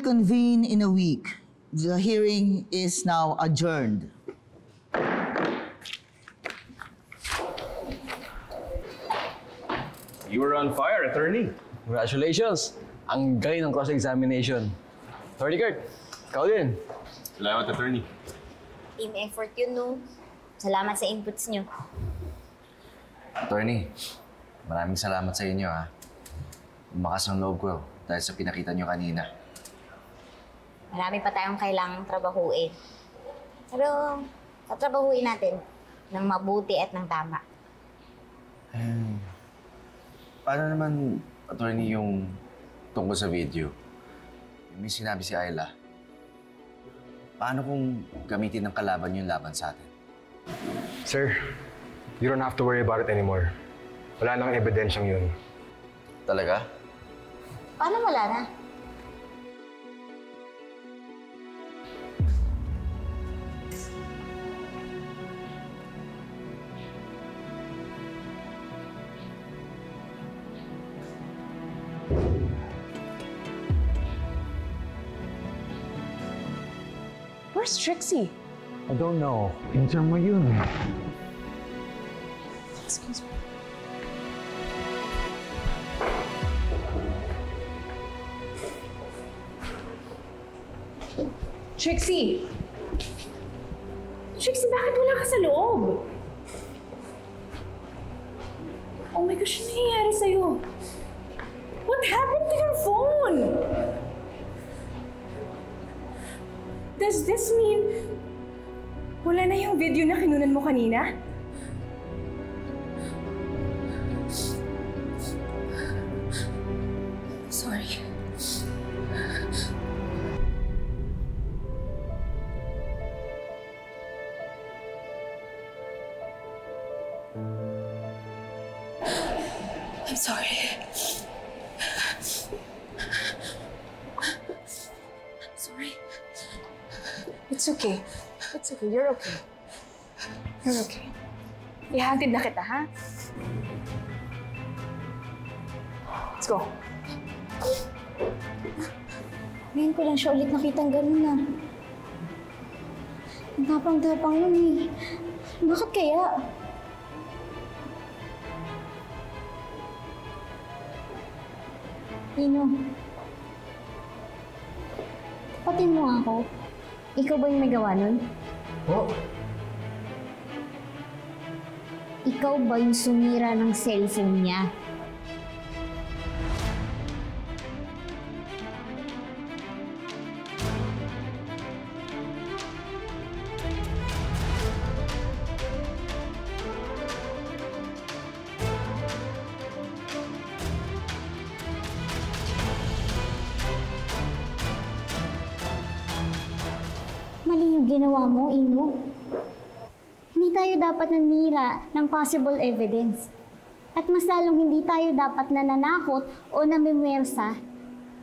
reconvene in a week. The hearing is now adjourned. You were on fire, attorney. Congratulations! Ang galing ng cross-examination. Attorney Kurt, ikaw din. Salamat, attorney. Team effort yun, no? Salamat sa inputs nyo. Attorney, maraming salamat sa inyo, ha. Lumakas ang loob ko dahil sa pinakita nyo kanina. Marami pa tayong kailangang trabahuin. Pero, tatrabahuin natin ng mabuti at ng tama. Paano naman, attorney, yung tungkol sa video? May sinabi si Ayla. Paano kung gamitin ng kalaban yung laban sa atin? Sir, you don't have to worry about it anymore. Wala nang ebidensyang yun. Talaga? Paano wala na? Where's Trixie? I don't know. Intern mo yun. Excuse me. Trixie! Trixie, bakit wala ka sa loob? Oh my gosh, ano nangyayari sa'yo? What happened to your phone? Does this mean wala na yung video na kinunan mo kanina? Sorry. I'm sorry. I'm sorry. It's okay. It's okay. You're okay. You're okay. Ihatid na kita, ha? Let's go. Ngayon ko lang siya ulit nakitang ganun na. Ang tapang-tapang nun eh. Bakit kaya? Ino, tapatin mo ako. Ikaw ba yung may gawa nun? Oh? Ikaw ba yung sumira ng cellphone niya? Mali yung ginawa mo, Ino. Hindi tayo dapat nanira ng possible evidence. At mas lalong hindi tayo dapat nananakot o namimwersa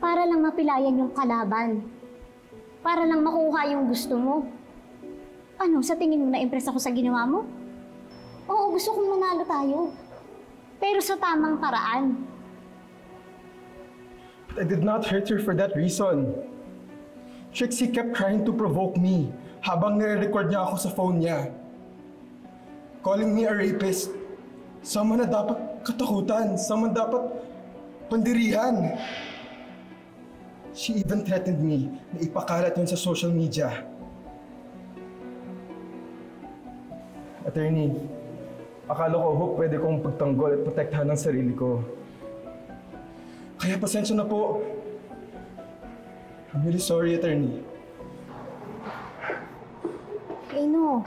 para lang mapilayan yung kalaban. Para lang makuha yung gusto mo. Ano, sa tingin mo na-impress ako sa ginawa mo? Oo, gusto kong manalo tayo. Pero sa tamang paraan. But I did not hurt her for that reason. Trixie kept trying to provoke me habang nire-record niya ako sa phone niya. Calling me a rapist. Someone na dapat katakutan. Someone dapat pandirihan. She even threatened me na ipakalat yun sa social media. Attorney, akala ko pwede kong pagtanggol at protektahan ang sarili ko. Kaya pasensya na po. I'm really sorry, attorney. Ino,